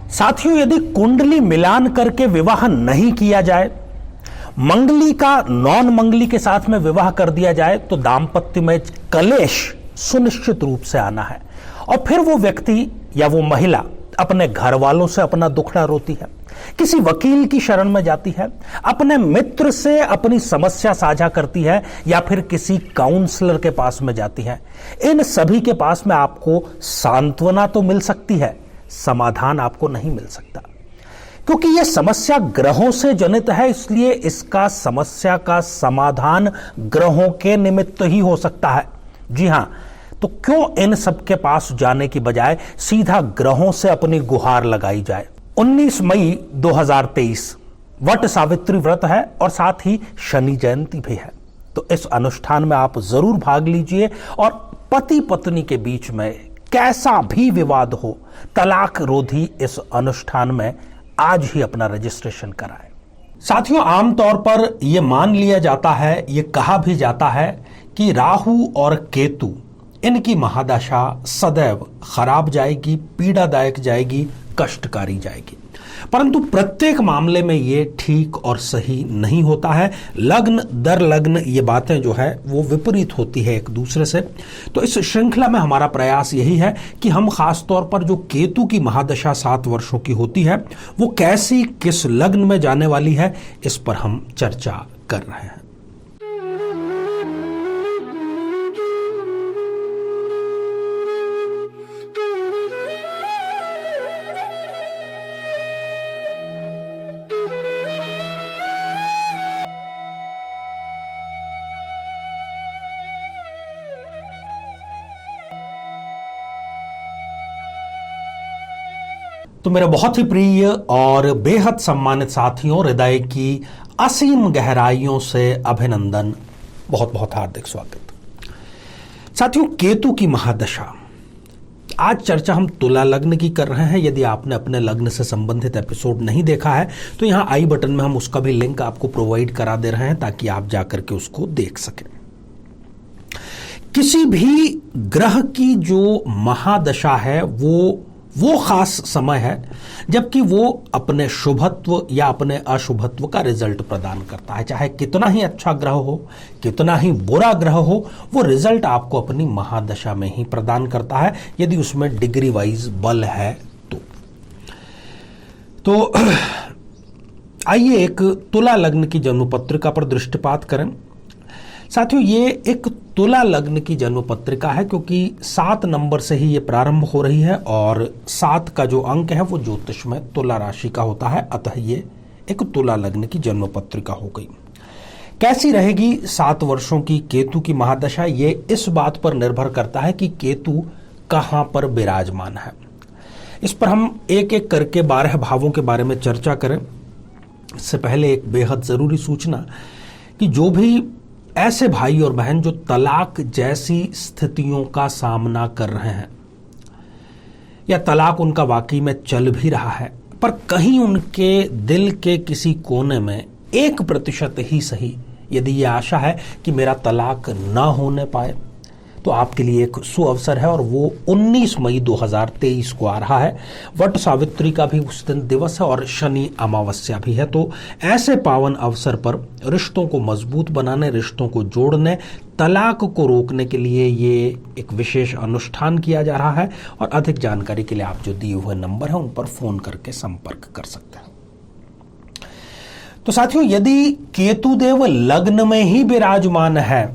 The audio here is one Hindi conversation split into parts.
साथियों, यदि कुंडली मिलान करके विवाह नहीं किया जाए, मंगली का नॉन मंगली के साथ में विवाह कर दिया जाए, तो दाम्पत्य में कलेश सुनिश्चित रूप से आना है और फिर वो व्यक्ति या वो महिला अपने घर वालों से अपना दुखड़ा रोती है, किसी वकील की शरण में जाती है, अपने मित्र से अपनी समस्या साझा करती है या फिर किसी काउंसलर के पास में जाती है। इन सभी के पास में आपको सांत्वना तो मिल सकती है, समाधान आपको नहीं मिल सकता, क्योंकि यह समस्या ग्रहों से जनित है। इसलिए इसका समस्या का समाधान ग्रहों के निमित्त ही हो सकता है। जी हां, तो क्यों इन सब के पास जाने की बजाय सीधा ग्रहों से अपनी गुहार लगाई जाए। 19 मई 2023 वट सावित्री व्रत है और साथ ही शनि जयंती भी है, तो इस अनुष्ठान में आप जरूर भाग लीजिए और पति पत्नी के बीच में कैसा भी विवाद हो, तलाक रोधी इस अनुष्ठान में आज ही अपना रजिस्ट्रेशन कराएं। साथियों, आमतौर पर यह मान लिया जाता है, यह कहा भी जाता है कि राहु और केतु इनकी महादशा सदैव खराब जाएगी, पीड़ादायक जाएगी, कष्टकारी जाएगी, परंतु प्रत्येक मामले में यह ठीक और सही नहीं होता है। लग्न दर लग्न ये बातें जो है वो विपरीत होती है एक दूसरे से। तो इस श्रृंखला में हमारा प्रयास यही है कि हम खास तौर पर जो केतु की महादशा 7 वर्षों की होती है वो कैसी किस लग्न में जाने वाली है, इस पर हम चर्चा कर रहे हैं। तो मेरे बहुत ही प्रिय और बेहद सम्मानित साथियों, हृदय की असीम गहराइयों से अभिनंदन, बहुत बहुत हार्दिक स्वागत। साथियों, केतु की महादशा, आज चर्चा हम तुला लग्न की कर रहे हैं। यदि आपने अपने लग्न से संबंधित एपिसोड नहीं देखा है तो यहां आई बटन में हम उसका भी लिंक आपको प्रोवाइड करा दे रहे हैं ताकि आप जाकर के उसको देख सकें। किसी भी ग्रह की जो महादशा है वो खास समय है जबकि वो अपने शुभत्व या अपने अशुभत्व का रिजल्ट प्रदान करता है। चाहे कितना ही अच्छा ग्रह हो, कितना ही बुरा ग्रह हो, वो रिजल्ट आपको अपनी महादशा में ही प्रदान करता है, यदि उसमें डिग्री वाइज बल है तो आइए एक तुला लग्न की जन्म पत्रिका पर दृष्टिपात करें। साथियों, ये एक तुला लग्न की जन्म पत्रिका है क्योंकि 7 नंबर से ही ये प्रारंभ हो रही है और 7 का जो अंक है वो ज्योतिष में तुला राशि का होता है, अतः ये एक तुला लग्न की जन्म पत्रिका हो गई। कैसी रहेगी 7 वर्षों की केतु की महादशा, ये इस बात पर निर्भर करता है कि केतु कहां पर विराजमान है। इस पर हम एक एक करके 12 भावों के बारे में चर्चा करें। इससे पहले एक बेहद जरूरी सूचना कि जो भी ऐसे भाई और बहन जो तलाक जैसी स्थितियों का सामना कर रहे हैं या तलाक उनका वाकई में चल भी रहा है, पर कहीं उनके दिल के किसी कोने में 1% ही सही यदि ये आशा है कि मेरा तलाक ना होने पाए, तो आपके लिए एक सुअवसर है और वो 19 मई 2023 को आ रहा है। वट सावित्री का भी उस दिन दिवस है और शनि अमावस्या भी है। तो ऐसे पावन अवसर पर रिश्तों को मजबूत बनाने, रिश्तों को जोड़ने, तलाक को रोकने के लिए ये एक विशेष अनुष्ठान किया जा रहा है और अधिक जानकारी के लिए आप जो दिए हुए नंबर है उन पर फोन करके संपर्क कर सकते हैं। तो साथियों, यदि केतुदेव लग्न में ही विराजमान है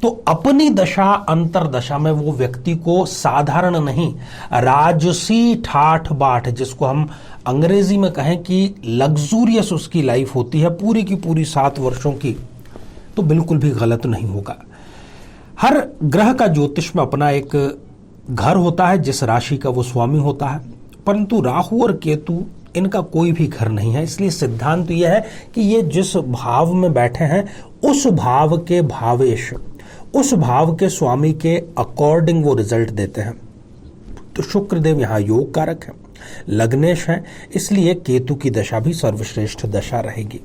तो अपनी दशा अंतरदशा में वो व्यक्ति को साधारण नहीं, राजसी ठाठ बाट, जिसको हम अंग्रेजी में कहें कि लग्जूरियस उसकी लाइफ होती है पूरी की पूरी 7 वर्षों की, तो बिल्कुल भी गलत नहीं होगा। हर ग्रह का ज्योतिष में अपना एक घर होता है जिस राशि का वो स्वामी होता है, परंतु राहु और केतु इनका कोई भी घर नहीं है। इसलिए सिद्धांत यह है कि ये जिस भाव में बैठे हैं उस भाव के भावेश, उस भाव के स्वामी के अकॉर्डिंग वो रिजल्ट देते हैं। तो शुक्रदेव यहां योग कारक है, लग्नेश है, इसलिए केतु की दशा भी सर्वश्रेष्ठ दशा रहेगी।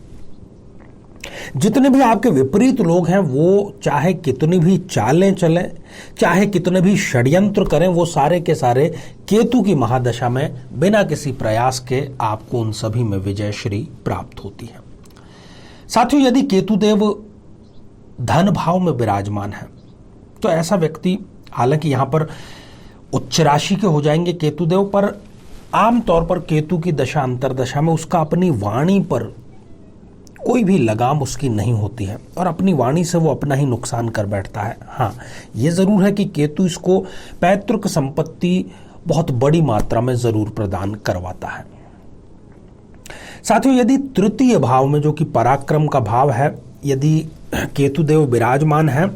जितने भी आपके विपरीत लोग हैं वो चाहे कितनी भी चालें चलें, चाहे कितने भी षड्यंत्र करें, वो सारे के सारे केतु की महादशा में बिना किसी प्रयास के आपको उन सभी में विजय श्री प्राप्त होती है। साथियों, यदि केतुदेव धन भाव में विराजमान है तो ऐसा व्यक्ति, हालांकि यहां पर उच्च राशि के हो जाएंगे केतुदेव, पर आमतौर पर केतु की दशा अंतरदशा में उसका अपनी वाणी पर कोई भी लगाम उसकी नहीं होती है और अपनी वाणी से वो अपना ही नुकसान कर बैठता है। हाँ, ये जरूर है कि केतु इसको पैतृक संपत्ति बहुत बड़ी मात्रा में जरूर प्रदान करवाता है। साथियों, यदि तृतीय भाव में, जो कि पराक्रम का भाव है, यदि केतुदेव विराजमान है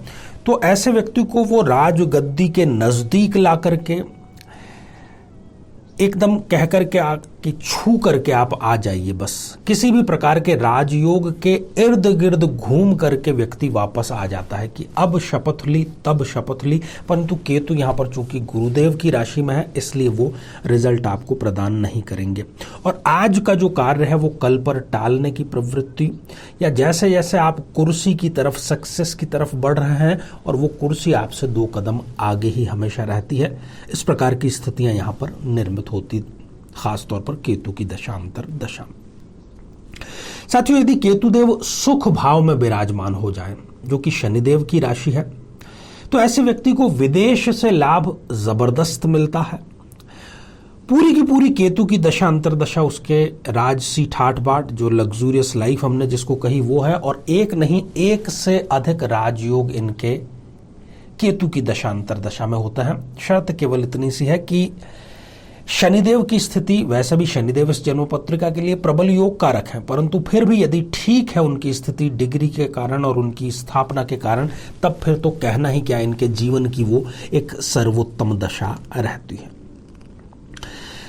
तो ऐसे व्यक्ति को वो राजगद्दी के नजदीक ला करके एकदम कह करके कि छू करके आप आ जाइए, बस किसी भी प्रकार के राजयोग के इर्द गिर्द घूम करके व्यक्ति वापस आ जाता है कि अब शपथ ली तब शपथ ली। परंतु केतु यहां पर चूंकि गुरुदेव की राशि में है इसलिए वो रिजल्ट आपको प्रदान नहीं करेंगे और आज का जो कार्य है वो कल पर टालने की प्रवृत्ति, या जैसे जैसे आप कुर्सी की तरफ, सक्सेस की तरफ बढ़ रहे हैं और वो कुर्सी आपसे 2 कदम आगे ही हमेशा रहती है, इस प्रकार की स्थितियां यहां पर निर्मित होती, खासतौर पर केतु की दशांतर दशा। साथियों, यदि केतुदेव सुख भाव में विराजमान हो जाएं, जो कि शनिदेव की राशि है, तो ऐसे व्यक्ति को विदेश से लाभ जबरदस्त मिलता है। पूरी की पूरी केतु की दशा अंतरदशा उसके राजसी ठाट बाट, जो लग्जूरियस लाइफ हमने जिसको कही, वो है, और एक नहीं 1 से अधिक राजयोग इनके केतु की दशा अंतरदशा में होता है। शर्त केवल इतनी सी है कि शनिदेव की स्थिति, वैसे भी शनिदेव इस जन्म पत्रिका के लिए प्रबल योग कारक है, परंतु फिर भी यदि ठीक है उनकी स्थिति डिग्री के कारण और उनकी स्थापना के कारण, तब फिर तो कहना ही क्या, इनके जीवन की वो एक सर्वोत्तम दशा रहती है।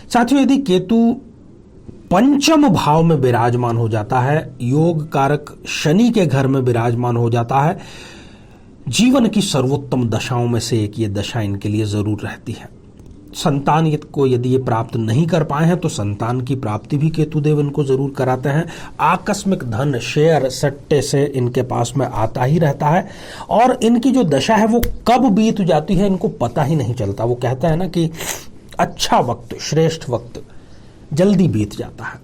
साथियों, यदि केतु पंचम भाव में विराजमान हो जाता है, योग कारक शनि के घर में विराजमान हो जाता है, जीवन की सर्वोत्तम दशाओं में से एक ये दशा इनके लिए जरूर रहती है। संतान को यदि ये प्राप्त नहीं कर पाए हैं तो संतान की प्राप्ति भी केतुदेव इनको जरूर कराते हैं। आकस्मिक धन, शेयर, सट्टे से इनके पास में आता ही रहता है और इनकी जो दशा है वो कब बीत जाती है इनको पता ही नहीं चलता। वो कहता है ना कि अच्छा वक्त, श्रेष्ठ वक्त जल्दी बीत जाता है।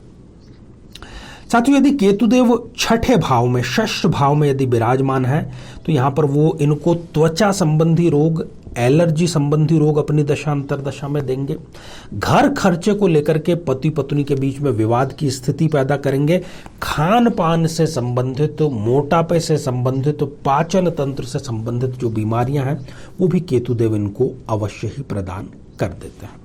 साथियों, यदि केतुदेव छठे भाव में, षष्ठ भाव में यदि विराजमान है तो यहां पर वो इनको त्वचा संबंधी रोग, एलर्जी संबंधी रोग अपनी दशा अंतरदशा में देंगे। घर खर्चे को लेकर के पति पत्नी के बीच में विवाद की स्थिति पैदा करेंगे। खान पान से संबंधित, मोटापे से संबंधित, पाचन तंत्र से संबंधित जो बीमारियां हैं वो भी केतुदेव इनको अवश्य ही प्रदान कर देते हैं।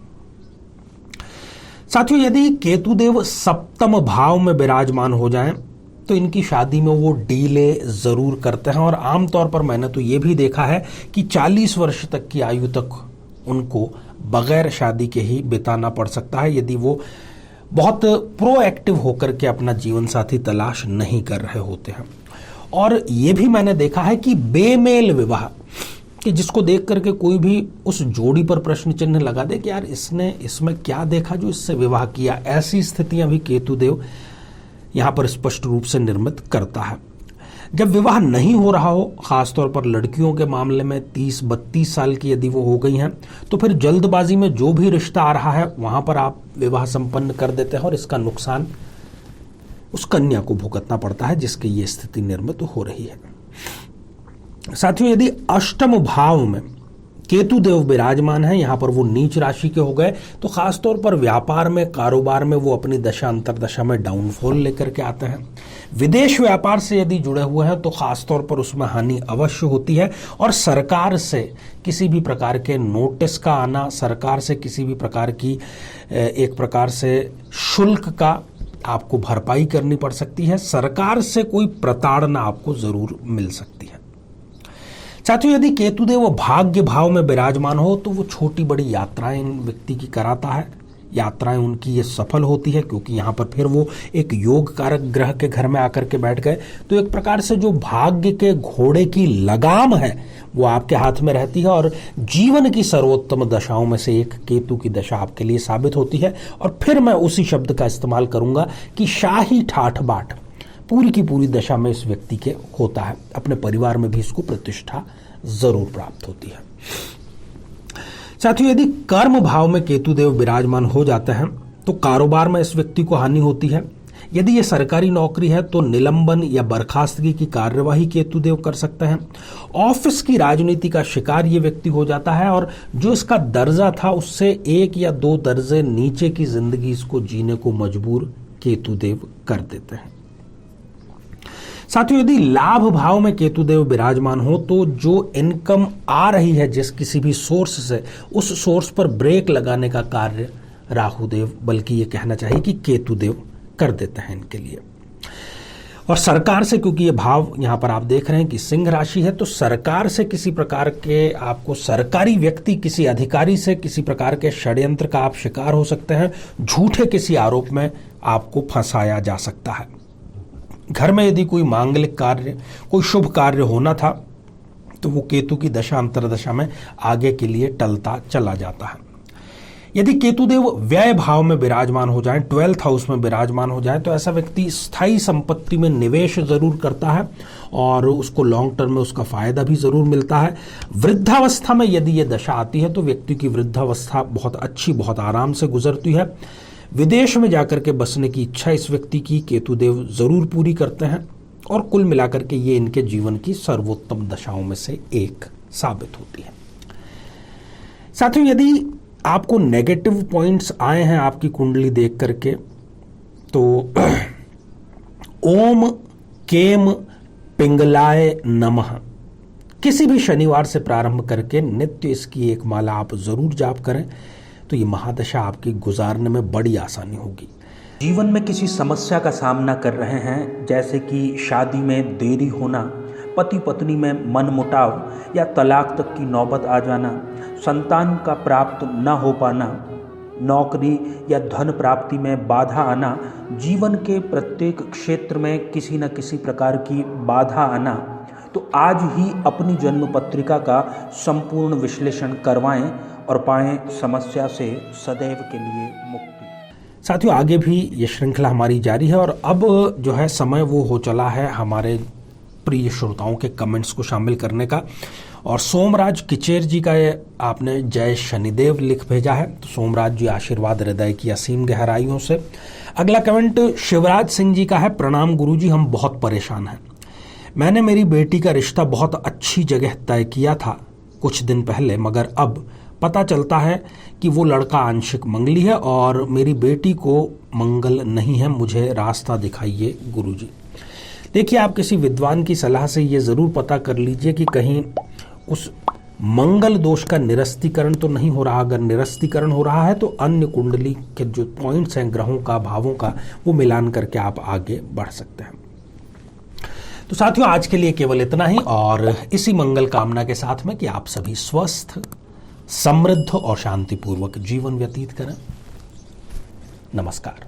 साथियों, यदि केतुदेव सप्तम भाव में विराजमान हो जाएं तो इनकी शादी में वो डीले जरूर करते हैं और आमतौर पर मैंने तो ये भी देखा है कि 40 वर्ष तक की आयु तक उनको बगैर शादी के ही बिताना पड़ सकता है यदि वो बहुत प्रोएक्टिव होकर के अपना जीवन साथी तलाश नहीं कर रहे होते हैं। और ये भी मैंने देखा है कि बेमेल विवाह, कि जिसको देख करके कोई भी उस जोड़ी पर प्रश्न चिन्ह लगा दे कि यार इसने इसमें क्या देखा जो इससे विवाह किया, ऐसी स्थितियां भी केतुदेव यहां पर स्पष्ट रूप से निर्मित करता है। जब विवाह नहीं हो रहा हो, खासतौर पर लड़कियों के मामले में 30-32 साल की यदि वो हो गई हैं, तो फिर जल्दबाजी में जो भी रिश्ता आ रहा है वहां पर आप विवाह संपन्न कर देते हैं और इसका नुकसान उस कन्या को भुगतना पड़ता है जिसकी ये स्थिति निर्मित हो रही है। साथियों, यदि अष्टम भाव में केतुदेव विराजमान है, यहां पर वो नीच राशि के हो गए, तो खासतौर पर व्यापार में, कारोबार में वो अपनी दशा अंतरदशा में डाउनफॉल लेकर के आते हैं। विदेश व्यापार से यदि जुड़े हुए हैं तो खासतौर पर उसमें हानि अवश्य होती है और सरकार से किसी भी प्रकार के नोटिस का आना, सरकार से किसी भी प्रकार की एक प्रकार से शुल्क का आपको भरपाई करनी पड़ सकती है। सरकार से कोई प्रताड़ना आपको जरूर मिल सकती है। साथियों, यदि केतुदेव भाग्य भाव में विराजमान हो तो वो छोटी बड़ी यात्राएं इन व्यक्ति की कराता है। यात्राएं उनकी ये सफल होती है क्योंकि यहाँ पर फिर वो एक योग कारक ग्रह के घर में आकर के बैठ गए, तो एक प्रकार से जो भाग्य के घोड़े की लगाम है वो आपके हाथ में रहती है और जीवन की सर्वोत्तम दशाओं में से एक केतु की दशा आपके लिए साबित होती है। और फिर मैं उसी शब्द का इस्तेमाल करूंगा कि शाही ठाठ बाट, पूरी की पूरी दशा में इस व्यक्ति के होता है। अपने परिवार में भी इसको प्रतिष्ठा जरूर प्राप्त होती है। साथियों, यदि कर्म भाव में केतुदेव विराजमान हो जाते हैं तो कारोबार में इस व्यक्ति को हानि होती है। यदि ये सरकारी नौकरी है तो निलंबन या बर्खास्तगी की कार्यवाही केतुदेव कर सकते हैं। ऑफिस की राजनीति का शिकार ये व्यक्ति हो जाता है और जो इसका दर्जा था उससे 1 या 2 दर्जे नीचे की जिंदगी इसको जीने को मजबूर केतुदेव कर देते हैं। साथियों, यदि लाभ भाव में केतुदेव विराजमान हो तो जो इनकम आ रही है जिस किसी भी सोर्स से, उस सोर्स पर ब्रेक लगाने का कार्य राहुदेव, बल्कि ये कहना चाहिए कि केतुदेव कर देते हैं इनके लिए। और सरकार से, क्योंकि ये भाव यहां पर आप देख रहे हैं कि सिंह राशि है, तो सरकार से किसी प्रकार के आपको सरकारी व्यक्ति, किसी अधिकारी से किसी प्रकार के षड्यंत्र का आप शिकार हो सकते हैं। झूठे किसी आरोप में आपको फंसाया जा सकता है। घर में यदि कोई मांगलिक कार्य, कोई शुभ कार्य होना था तो वो केतु की दशा अंतरदशा में आगे के लिए टलता चला जाता है। यदि केतुदेव व्यय भाव में विराजमान हो जाए, 12th हाउस में विराजमान हो जाए, तो ऐसा व्यक्ति स्थायी संपत्ति में निवेश जरूर करता है और उसको लॉन्ग टर्म में उसका फायदा भी जरूर मिलता है। वृद्धावस्था में यदि ये दशा आती है तो व्यक्ति की वृद्धावस्था बहुत अच्छी, बहुत आराम से गुजरती है। विदेश में जाकर के बसने की इच्छा इस व्यक्ति की केतुदेव जरूर पूरी करते हैं और कुल मिलाकर के ये इनके जीवन की सर्वोत्तम दशाओं में से एक साबित होती है। साथियों, यदि आपको नेगेटिव पॉइंट्स आए हैं आपकी कुंडली देख करके तो ओम केम पिंगलाय नमः किसी भी शनिवार से प्रारंभ करके नित्य इसकी एक माला आप जरूर जाप करें तो ये महादशा आपकी गुजारने में बड़ी आसानी होगी। जीवन में किसी समस्या का सामना कर रहे हैं, जैसे कि शादी में देरी होना, पति पत्नी में मनमुटाव या तलाक तक की नौबत आ जाना, संतान का प्राप्त न हो पाना, नौकरी या धन प्राप्ति में बाधा आना, जीवन के प्रत्येक क्षेत्र में किसी न किसी प्रकार की बाधा आना, तो आज ही अपनी जन्म पत्रिका का संपूर्ण विश्लेषण करवाएं और पाएं समस्या से सदैव के लिए मुक्ति। साथियों, आगे भी ये श्रृंखला हमारी जारी है और अब जो है समय वो हो चला है हमारे प्रिय श्रोताओं के कमेंट्स को शामिल करने का। और सोमराज किचेर जी का आपने जय शनिदेव लिख भेजा है, तो सोमराज जी आशीर्वाद हृदय की असीम गहराइयों से। अगला कमेंट शिवराज सिंह जी का है, प्रणाम गुरुजी, हम बहुत परेशान हैं। मैंने मेरी बेटी का रिश्ता बहुत अच्छी जगह तय किया था कुछ दिन पहले, मगर अब पता चलता है कि वो लड़का आंशिक मंगली है और मेरी बेटी को मंगल नहीं है। मुझे रास्ता दिखाइए गुरुजी। देखिए, आप किसी विद्वान की सलाह से ये जरूर पता कर लीजिए कि कहीं उस मंगल दोष का निरस्तीकरण तो नहीं हो रहा। अगर निरस्तीकरण हो रहा है तो अन्य कुंडली के जो पॉइंट्स हैं ग्रहों का, भावों का, वो मिलान करके आप आगे बढ़ सकते हैं। तो साथियों, आज के लिए केवल इतना ही और इसी मंगल कामना के साथ में कि आप सभी स्वस्थ, समृद्ध और शांतिपूर्वक जीवन व्यतीत करें। नमस्कार।